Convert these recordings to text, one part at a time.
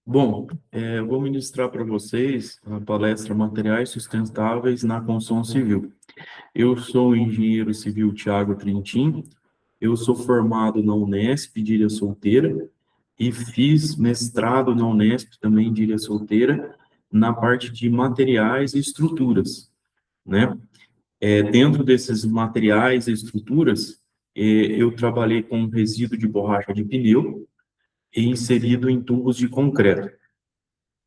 Bom, eu vou ministrar para vocês a palestra Materiais Sustentáveis na Construção Civil. Eu sou o engenheiro civil Tiago Trintim, eu sou formado na Unesp de Ilha Solteira e fiz mestrado na Unesp também de Ilha Solteira na parte de materiais e estruturas, né? Dentro desses materiais e estruturas, eu trabalhei com resíduo de borracha de pneu e inserido em tubos de concreto.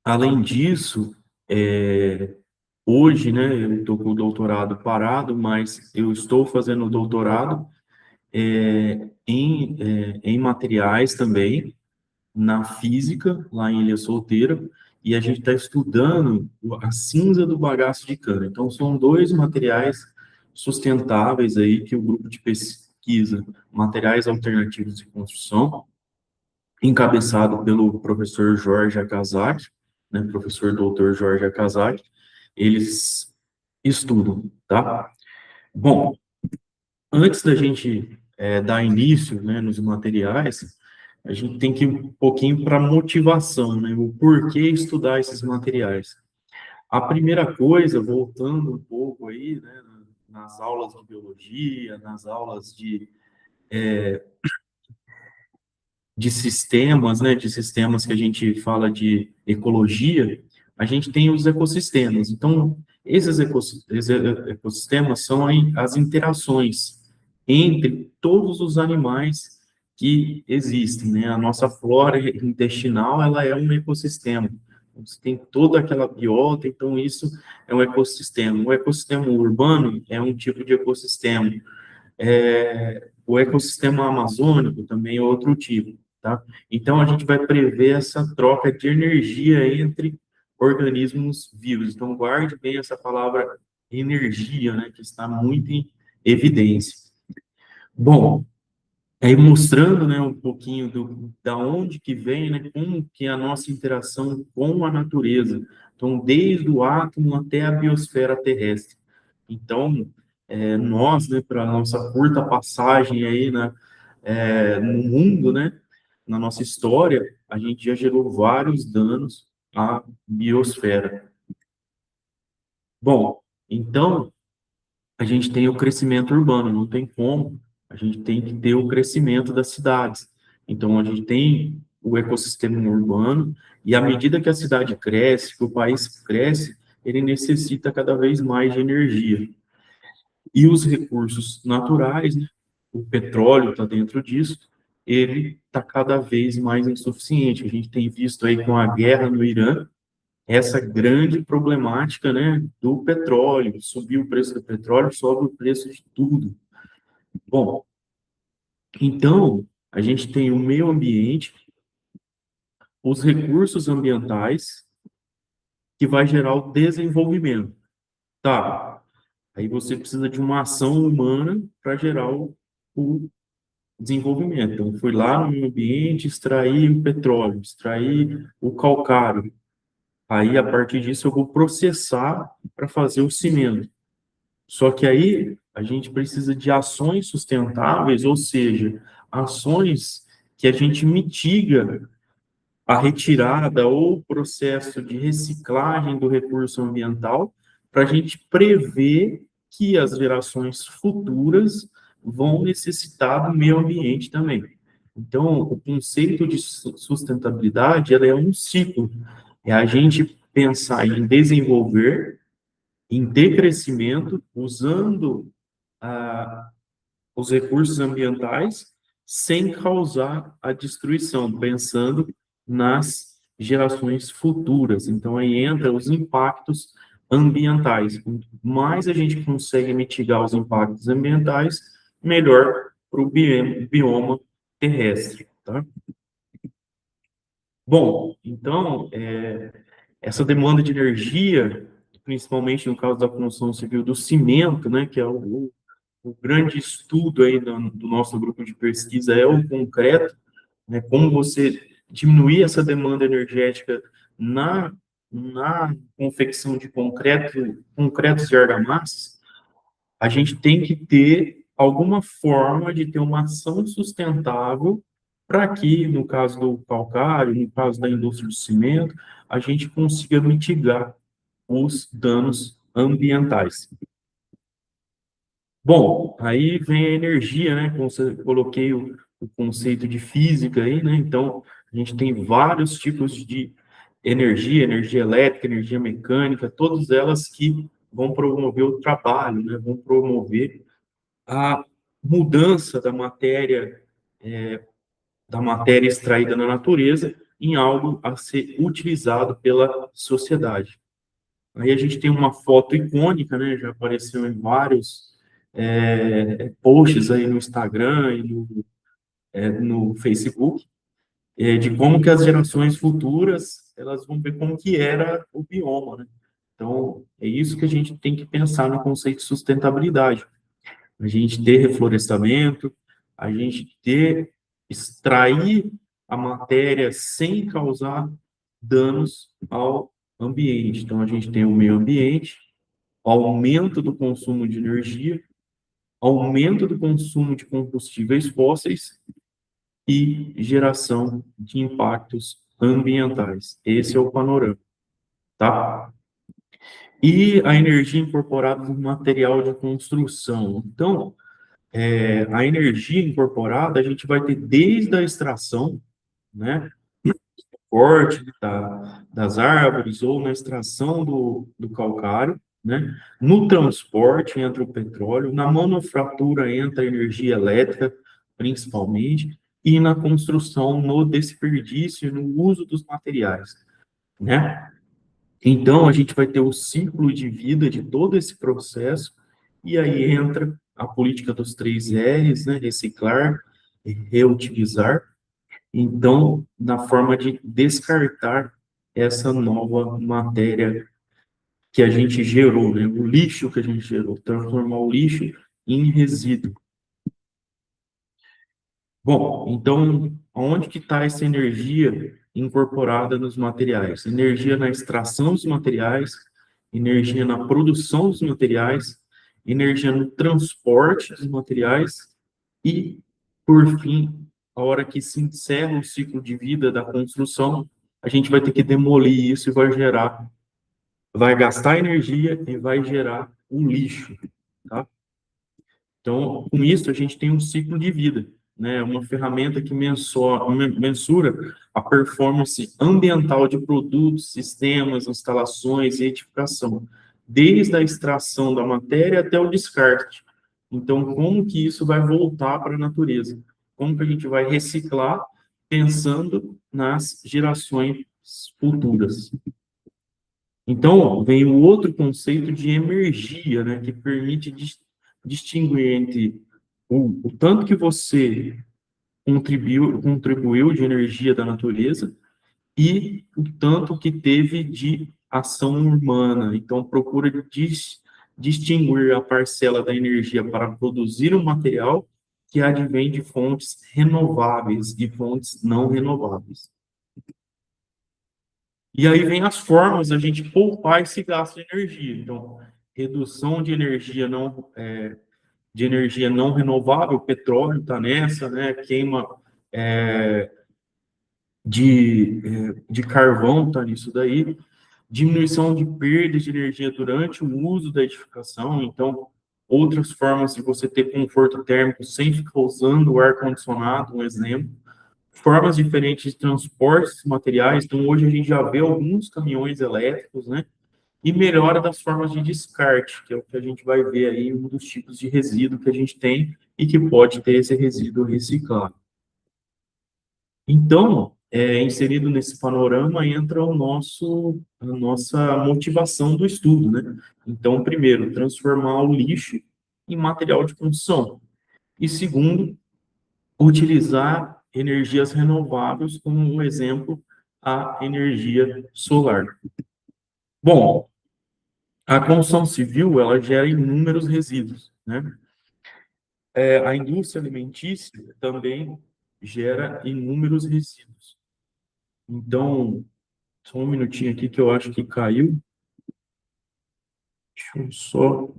Além disso, hoje, né, eu estou com o doutorado parado, mas eu estou fazendo o doutorado em materiais também, na física, lá em Ilha Solteira, e a gente está estudando a cinza do bagaço de cana. Então, são dois materiais sustentáveis aí que o grupo de pesquisa, Materiais Alternativos de Construção, encabeçado pelo professor Jorge Akazaki, né, professor doutor Jorge Akazaki, eles estudam, tá? Bom, antes da gente dar início, né, nos materiais, a gente tem que ir um pouquinho para a motivação, né, o porquê estudar esses materiais. A primeira coisa, voltando um pouco aí, né, nas aulas de biologia, nas aulas de sistemas, né, de sistemas que a gente fala de ecologia, a gente tem os ecossistemas. Então, esses ecossistemas são as interações entre todos os animais que existem, né? A nossa flora intestinal, ela é um ecossistema. Você tem toda aquela biota, então isso é um ecossistema. O ecossistema urbano é um tipo de ecossistema. O ecossistema amazônico também é outro tipo, tá? Então, a gente vai prever essa troca de energia entre organismos vivos. Então, guarde bem essa palavra energia, né, que está muito em evidência. Bom, aí mostrando, né, um pouquinho da onde que vem, né, como que é a nossa interação com a natureza. Então, desde o átomo até a biosfera terrestre. Então, nós, né, para a nossa curta passagem aí, né, no mundo, né, na nossa história, a gente já gerou vários danos à biosfera. Bom, então, a gente tem o crescimento urbano, não tem como, a gente tem que ter o crescimento das cidades. Então, a gente tem o ecossistema urbano, e à medida que a cidade cresce, que o país cresce, ele necessita cada vez mais de energia. E os recursos naturais, né, o petróleo está dentro disso, ele está cada vez mais insuficiente. A gente tem visto aí com a guerra no Irã, essa grande problemática, né, do petróleo. Subiu o preço do petróleo, sobe o preço de tudo. Bom, então, a gente tem o meio ambiente, os recursos ambientais, que vai gerar o desenvolvimento. Tá, aí você precisa de uma ação humana para gerar o desenvolvimento. Então, fui lá no meio ambiente, extrair o petróleo, extrair o calcário. Aí, a partir disso, eu vou processar para fazer o cimento. Só que aí a gente precisa de ações sustentáveis, ou seja, ações que a gente mitiga a retirada ou o processo de reciclagem do recurso ambiental, para a gente prever que as gerações futuras vão necessitar do meio ambiente também. Então, o conceito de sustentabilidade, ela é um ciclo. É a gente pensar em desenvolver, em ter crescimento, usando os recursos ambientais sem causar a destruição, pensando nas gerações futuras. Então, aí entra os impactos ambientais. Quanto mais a gente consegue mitigar os impactos ambientais, melhor para o bioma terrestre, tá? Bom, então, essa demanda de energia, principalmente no caso da construção civil do cimento, né, que é o grande estudo aí do nosso grupo de pesquisa é o concreto, né, como você diminuir essa demanda energética na confecção de concretos e argamassas, a gente tem que ter alguma forma de ter uma ação sustentável para que, no caso do calcário, no caso da indústria do cimento, a gente consiga mitigar os danos ambientais. Bom, aí vem a energia, né? Como você coloquei o conceito de física aí, né? Então, a gente tem vários tipos de energia, energia elétrica, energia mecânica, todas elas que vão promover o trabalho, né? Vão promover a mudança da matéria extraída na natureza em algo a ser utilizado pela sociedade. Aí a gente tem uma foto icônica, né? Já apareceu em vários posts aí no Instagram e no Facebook, de como que as gerações futuras elas vão ver como que era o bioma, né? Então, é isso que a gente tem que pensar no conceito de sustentabilidade. A gente ter reflorestamento, a gente ter, extrair a matéria sem causar danos ao ambiente. Então, a gente tem o meio ambiente, aumento do consumo de energia, aumento do consumo de combustíveis fósseis e geração de impactos ambientais. Esse é o panorama, tá? E a energia incorporada no material de construção. Então, a energia incorporada a gente vai ter desde a extração, né, corte das árvores ou na extração do calcário, né, no transporte entra o petróleo, na manufatura entra a energia elétrica, principalmente, e na construção, no desperdício, no uso dos materiais, né? Então, a gente vai ter o ciclo de vida de todo esse processo, e aí entra a política dos 3 Rs, né? Reciclar, reutilizar. Então, na forma de descartar essa nova matéria que a gente gerou, né? O lixo que a gente gerou, transformar o lixo em resíduo. Bom, então, onde que está essa energia incorporada nos materiais? Energia na extração dos materiais, energia na produção dos materiais, energia no transporte dos materiais e, por fim, a hora que se encerra o ciclo de vida da construção, a gente vai ter que demolir isso e vai gastar energia e vai gerar um lixo, tá? Então, com isso, a gente tem um ciclo de vida, né? Uma ferramenta que mensura a performance ambiental de produtos, sistemas, instalações e edificação, desde a extração da matéria até o descarte. Então, como que isso vai voltar para a natureza? Como que a gente vai reciclar pensando nas gerações futuras? Então, vem o outro conceito de energia, né, que permite distinguir entre o tanto que você contribuiu de energia da natureza e o tanto que teve de ação humana. Então, procura distinguir a parcela da energia para produzir um material que advém de fontes renováveis e fontes não renováveis. E aí vem as formas da gente poupar esse gasto de energia. Então, redução de energia não renovável, o petróleo está nessa, né? Queima é, de carvão está nisso daí. Diminuição de perdas de energia durante o uso da edificação. Então, outras formas de você ter conforto térmico sem ficar usando o ar-condicionado, um exemplo. Formas diferentes de transportes materiais. Então, hoje a gente já vê alguns caminhões elétricos, né? E melhora das formas de descarte, que é o que a gente vai ver aí, um dos tipos de resíduo que a gente tem e que pode ter esse resíduo reciclado. Então, inserido nesse panorama entra a nossa motivação do estudo, né? Então, primeiro, transformar o lixo em material de construção. E segundo, utilizar energias renováveis, como um exemplo, a energia solar. Bom, a construção civil, ela gera inúmeros resíduos, né? A indústria alimentícia também gera inúmeros resíduos. Então, só um minutinho aqui que eu acho que caiu. Deixa eu só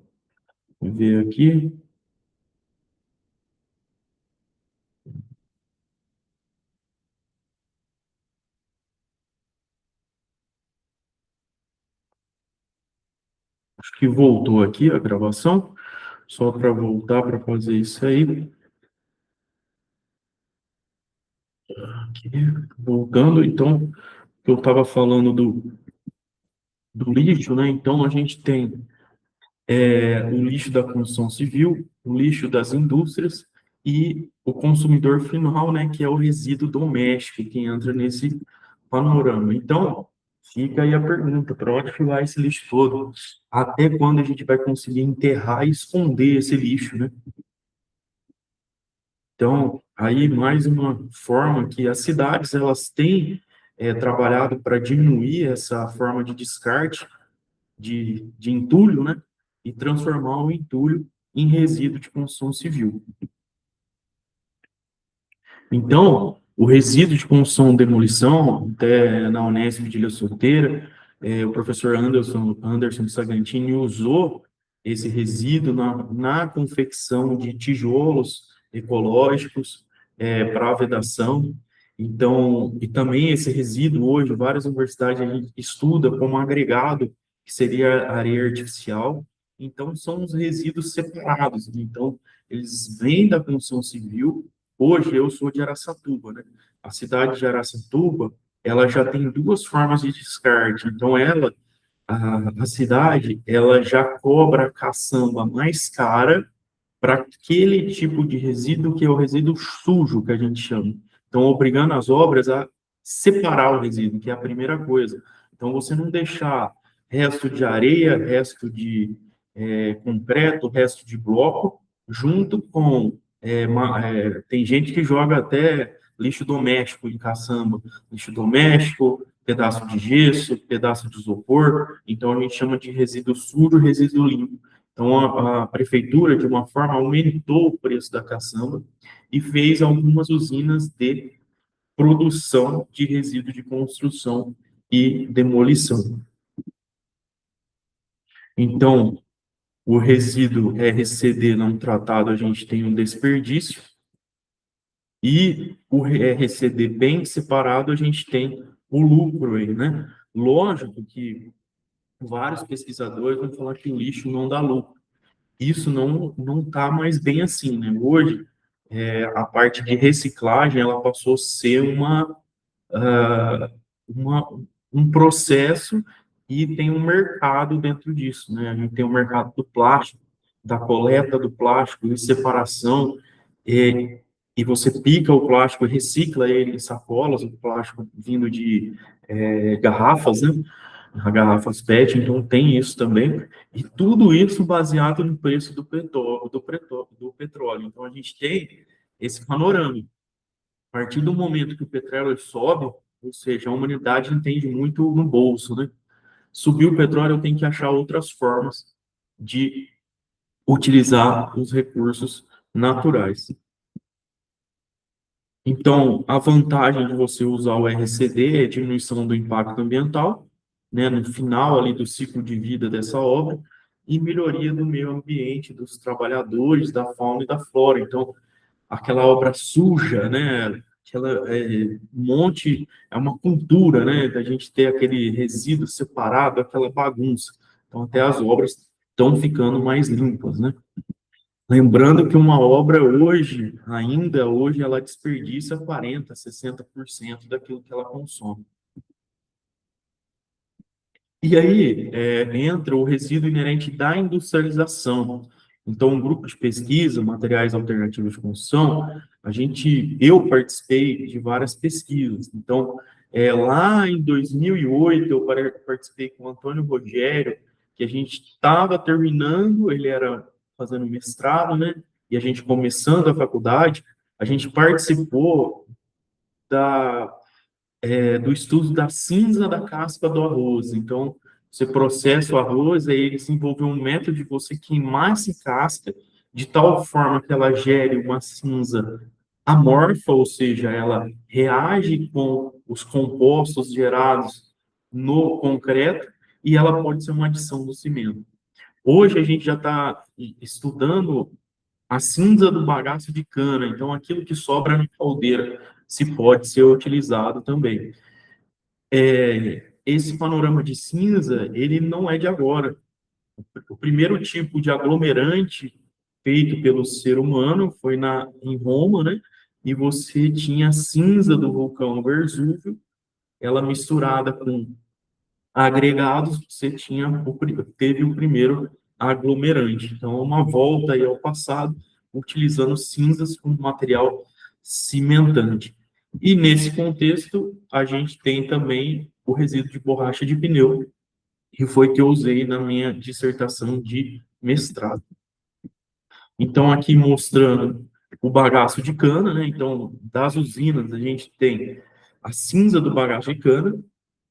ver aqui. Acho que voltou aqui a gravação, só para voltar para fazer isso aí. Aqui, voltando, então, eu estava falando do lixo, né? Então, a gente tem o lixo da construção civil, o lixo das indústrias e o consumidor final, né? Que é o resíduo doméstico, que entra nesse panorama. Então, fica aí a pergunta, para onde que vai esse lixo todo? Até quando a gente vai conseguir enterrar e esconder esse lixo, né? Então, aí mais uma forma que as cidades elas têm trabalhado para diminuir essa forma de descarte de entulho, né? E transformar o entulho em resíduo de construção civil. Então, o resíduo de construção e demolição, até na Unesp de Ilha Solteira, o professor Anderson Sagantini usou esse resíduo na confecção de tijolos ecológicos para a vedação. Então, e também esse resíduo hoje, várias universidades a gente estuda como agregado, que seria areia artificial. Então, são os resíduos separados. Então, eles vêm da construção civil. Hoje eu sou de Araçatuba, né? A cidade de Araçatuba, ela já tem duas formas de descarte. Então, a cidade, ela já cobra a caçamba mais cara para aquele tipo de resíduo que é o resíduo sujo, que a gente chama. Então, obrigando as obras a separar o resíduo, que é a primeira coisa. Então, você não deixar resto de areia, resto de concreto, resto de bloco, junto com... tem gente que joga até lixo doméstico em caçamba, lixo doméstico, pedaço de gesso, pedaço de isopor. Então, a gente chama de resíduo sujo, resíduo limpo. Então, a prefeitura, de uma forma, aumentou o preço da caçamba e fez algumas usinas de produção de resíduo de construção e demolição. Então, o resíduo RCD não tratado, a gente tem um desperdício, e o RCD bem separado, a gente tem o lucro aí, né? Lógico que vários pesquisadores vão falar que o lixo não dá lucro. Isso não está mais bem assim, né? Hoje, a parte de reciclagem, ela passou a ser ah, uma, um processo e tem um mercado dentro disso, né? A gente tem o mercado do plástico, da coleta do plástico, de separação, e, e você pica o plástico e recicla ele em sacolas, o plástico vindo de garrafas, né? Garrafas PET, então tem isso também, e tudo isso baseado no preço do petróleo. Então a gente tem esse panorama. A partir do momento que o petróleo sobe, ou seja, a humanidade entende muito no bolso, né? Subiu o petróleo, eu tenho que achar outras formas de utilizar os recursos naturais. Então, a vantagem de você usar o RCD é diminuição do impacto ambiental, né, no final ali do ciclo de vida dessa obra, e melhoria do meio ambiente, dos trabalhadores, da fauna e da flora. Então, aquela obra suja, né, aquela monte, é uma cultura, né, da gente ter aquele resíduo separado, aquela bagunça. Então, até as obras estão ficando mais limpas, né? Lembrando que uma obra hoje, ainda hoje, ela desperdiça 40, 60% daquilo que ela consome. E aí entra o resíduo inerente da industrialização. Então, um grupo de pesquisa, materiais alternativos de construção, eu participei de várias pesquisas. Então, lá em 2008, eu participei com o Antônio Rogério, que a gente estava terminando, ele era fazendo mestrado, né? E a gente começando a faculdade, a gente participou da do estudo da cinza da casca do arroz. Então, você processa o arroz, aí ele desenvolveu um método de você queimar essa casca de tal forma que ela gere uma cinza amorfa, ou seja, ela reage com os compostos gerados no concreto e ela pode ser uma adição do cimento. Hoje a gente já está estudando a cinza do bagaço de cana, então aquilo que sobra na caldeira se pode ser utilizado também. Esse panorama de cinza, ele não é de agora. O primeiro tipo de aglomerante feito pelo ser humano foi em Roma, né? E você tinha a cinza do vulcão Vesúvio, ela misturada com agregados, você teve o primeiro aglomerante. Então, uma volta aí ao passado, utilizando cinzas como material cimentante. E nesse contexto, a gente tem também o resíduo de borracha de pneu, que foi que eu usei na minha dissertação de mestrado. Então, aqui mostrando o bagaço de cana, né? Então, das usinas, a gente tem a cinza do bagaço de cana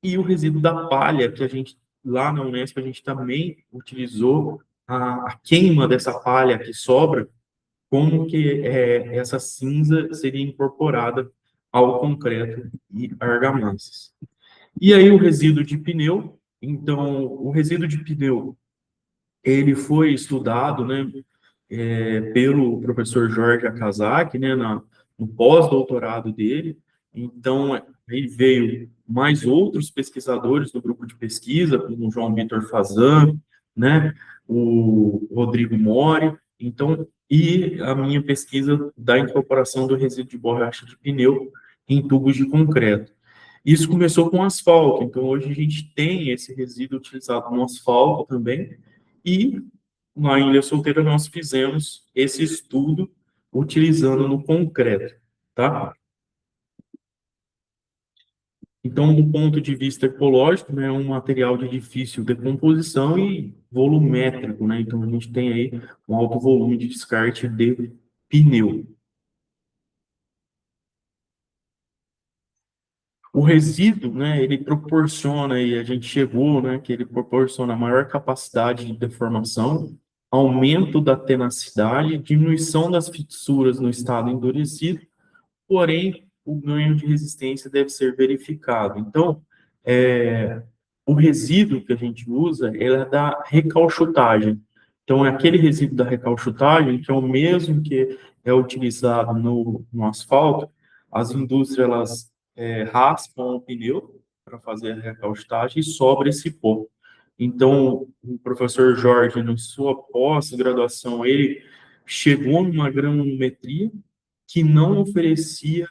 e o resíduo da palha, que a gente, lá na Unesp, a gente também utilizou a queima dessa palha que sobra, como que essa cinza seria incorporada ao concreto e argamassas. E aí o resíduo de pneu, então, o resíduo de pneu, ele foi estudado, né, pelo professor Jorge Akazaki, né, no pós-doutorado dele. Então, aí veio mais outros pesquisadores do grupo de pesquisa, como o João Vitor Fazan, né, o Rodrigo Mori. Então, e a minha pesquisa da incorporação do resíduo de borracha de pneu em tubos de concreto. Isso começou com asfalto, então hoje a gente tem esse resíduo utilizado no asfalto também, e na Ilha Solteira nós fizemos esse estudo utilizando no concreto, tá? Então, do ponto de vista ecológico, né, é um material de difícil decomposição e volumétrico, né? Então, a gente tem aí um alto volume de descarte de pneu. O resíduo, né, ele proporciona, e a gente chegou, né, que ele proporciona maior capacidade de deformação, aumento da tenacidade, diminuição das fissuras no estado endurecido, porém, o ganho de resistência deve ser verificado. Então, o resíduo que a gente usa, ele é da recauchutagem. Então, é aquele resíduo da recauchutagem, que é o mesmo que é utilizado no asfalto. As indústrias, elas raspam o pneu para fazer a recauchutagem e sobra esse pó. Então, o professor Jorge, na sua pós-graduação, ele chegou numa granometria que não oferecia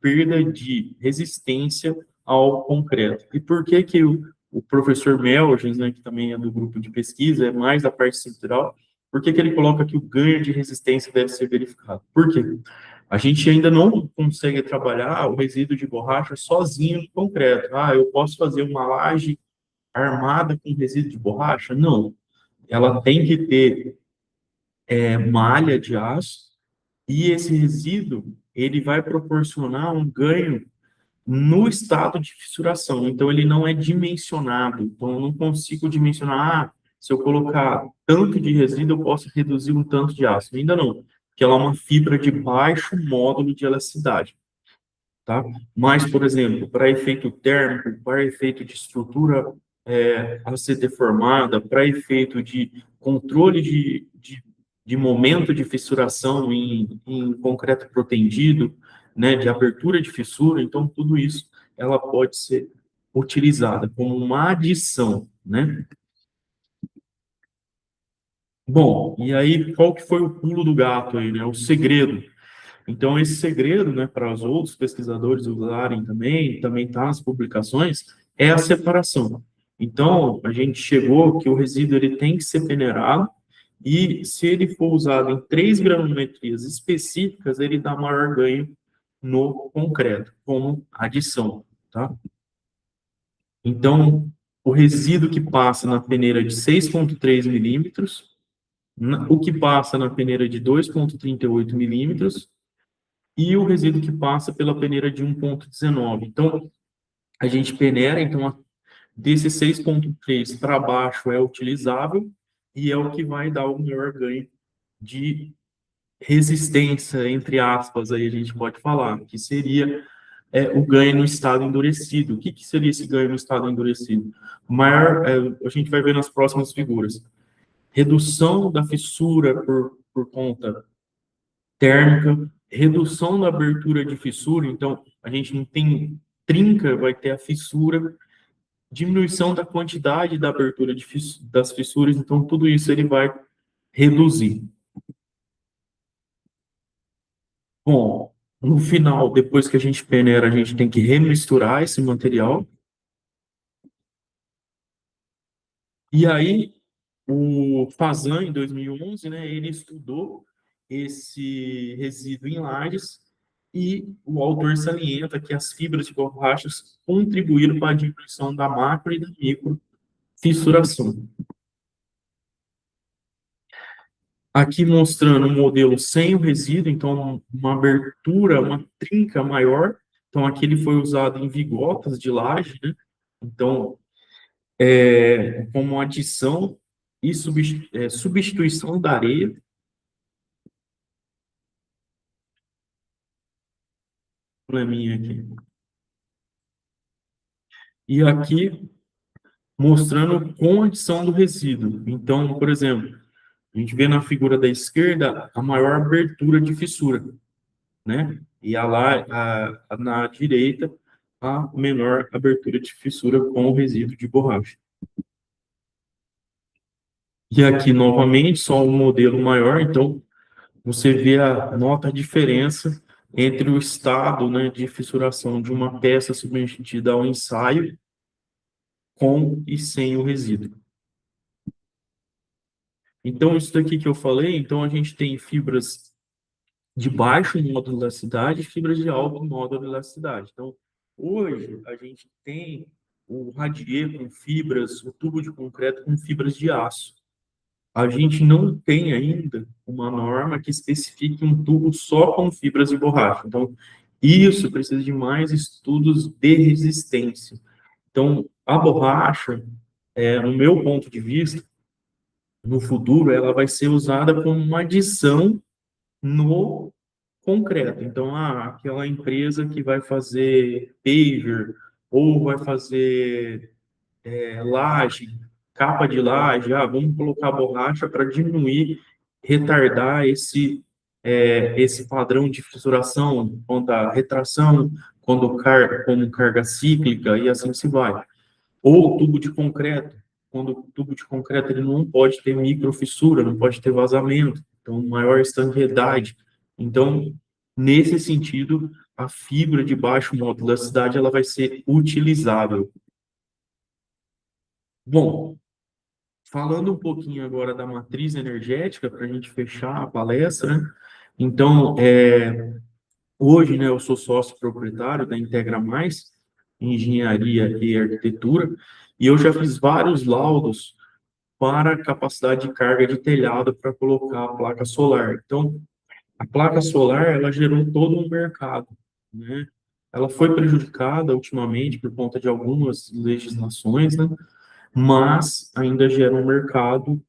perda de resistência ao concreto. E por que que o professor Melgens, né, que também é do grupo de pesquisa, é mais da parte estrutural, por que que ele coloca que o ganho de resistência deve ser verificado? Por quê? A gente ainda não consegue trabalhar o resíduo de borracha sozinho no concreto. Ah, eu posso fazer uma laje armada com resíduo de borracha? Não. Ela tem que ter malha de aço, e esse resíduo ele vai proporcionar um ganho no estado de fissuração. Então, ele não é dimensionado. Então, eu não consigo dimensionar, se eu colocar tanto de resíduo, eu posso reduzir um tanto de ácido. Ainda não, porque ela é uma fibra de baixo módulo de elasticidade. Tá? Mas, por exemplo, para efeito térmico, para efeito de estrutura a ser deformada, para efeito de controle de momento de fissuração em concreto protendido, né, de abertura de fissura, então tudo isso ela pode ser utilizada como uma adição, né? Bom, e aí qual que foi o pulo do gato aí, né? O segredo. Então, esse segredo, né, para os outros pesquisadores usarem também está nas publicações, é a separação. Então, a gente chegou que o resíduo ele tem que ser peneirado, e se ele for usado em 3 granometrias específicas, ele dá maior ganho no concreto, como adição, tá? Então, o resíduo que passa na peneira de 6,3 milímetros, o que passa na peneira de 2,38 milímetros, e o resíduo que passa pela peneira de 1,19. Então, a gente peneira, então, desse 6,3 para baixo é utilizável, e é o que vai dar o maior ganho de resistência, entre aspas, aí a gente pode falar, que seria o ganho no estado endurecido. O que, que seria esse ganho no estado endurecido? Maior, a gente vai ver nas próximas figuras. Redução da fissura por conta térmica, redução da abertura de fissura, então a gente não tem trinca, vai ter a fissura, diminuição da quantidade da abertura das fissuras, então tudo isso ele vai reduzir. Bom, no final, depois que a gente peneira, a gente tem que remisturar esse material. E aí, o Fazan, em 2011, né, ele estudou esse resíduo em lajes e o autor salienta que as fibras de borrachas contribuíram para a diminuição da macro e da micro fissuração. Aqui mostrando um modelo sem o resíduo, então uma abertura, uma trinca maior. Então aqui ele foi usado em vigotas de laje, né? Então, como adição e substituição da areia. Probleminha aqui. E aqui mostrando com adição do resíduo. Então, por exemplo, a gente vê na figura da esquerda a maior abertura de fissura, né? E na direita, a menor abertura de fissura com o resíduo de borracha. E aqui, novamente, só um modelo maior, então você nota a diferença entre o estado, né, de fissuração de uma peça submetida ao ensaio com e sem o resíduo. Então, isso daqui que eu falei, então a gente tem fibras de baixo módulo de elasticidade e fibras de alto módulo de elasticidade. Então, hoje, a gente tem o radier com fibras, o tubo de concreto com fibras de aço. A gente não tem ainda uma norma que especifique um tubo só com fibras de borracha. Então, isso precisa de mais estudos de resistência. Então, a borracha, no meu ponto de vista, no futuro, ela vai ser usada como uma adição no concreto. Então, aquela empresa que vai fazer paver ou vai fazer laje, capa de laje, vamos colocar borracha para diminuir, retardar esse padrão de fissuração, quando a retração, como carga cíclica e assim se vai. Ou tubo de concreto, quando o tubo de concreto ele não pode ter microfissura, não pode ter vazamento, então maior estanqueidade. Então, nesse sentido, a fibra de baixo módulo da cidade ela vai ser utilizável. Bom, falando um pouquinho agora da matriz energética, para a gente fechar a palestra, né? Então, hoje, né, eu sou sócio proprietário da Integra Mais, Engenharia e Arquitetura, e eu já fiz vários laudos para a capacidade de carga de telhado para colocar a placa solar. Então, a placa solar, ela gerou todo um mercado, né? Ela foi prejudicada ultimamente por conta de algumas legislações, né? Mas ainda gera um mercado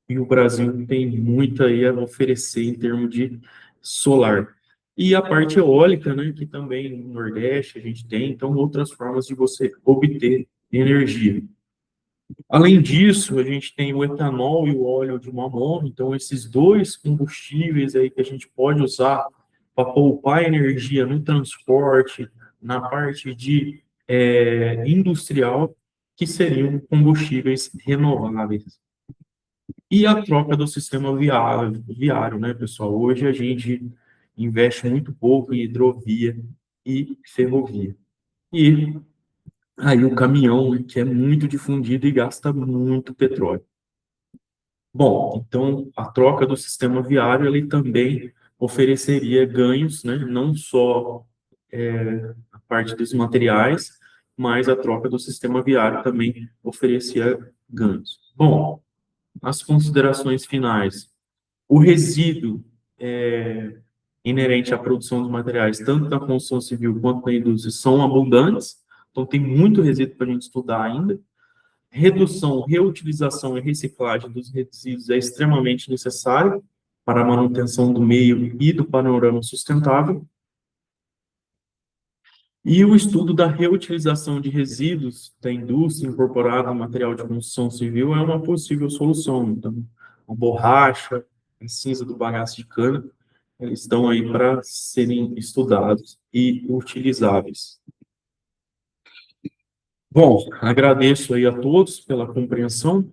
e o Brasil tem muito aí a oferecer em termos de solar. E a parte eólica, né, que também no Nordeste a gente tem, então outras formas de você obter energia. Além disso, a gente tem o etanol e o óleo de mamona, então esses dois combustíveis aí que a gente pode usar para poupar energia no transporte, na parte de industrial, que seriam combustíveis renováveis. E a troca do sistema viário, né, pessoal? Hoje a gente investe muito pouco em hidrovia e ferrovia. E aí o caminhão, né, que é muito difundido e gasta muito petróleo. Bom, então a troca do sistema viário ele também ofereceria ganhos, né? Não só a parte dos materiais, mas a troca do sistema viário também oferecia ganhos. Bom, as considerações finais. O resíduo inerente à produção dos materiais, tanto na construção civil quanto na indústria, são abundantes, então tem muito resíduo para a gente estudar ainda. Redução, reutilização e reciclagem dos resíduos é extremamente necessário para a manutenção do meio e do panorama sustentável. E o estudo da reutilização de resíduos da indústria incorporada no material de construção civil é uma possível solução. Então, a borracha, a cinza do bagaço de cana, eles estão aí para serem estudados e utilizáveis. Bom, agradeço aí a todos pela compreensão.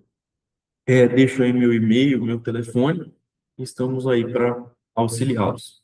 Deixo aí meu e-mail, meu telefone. Estamos aí para auxiliá-los.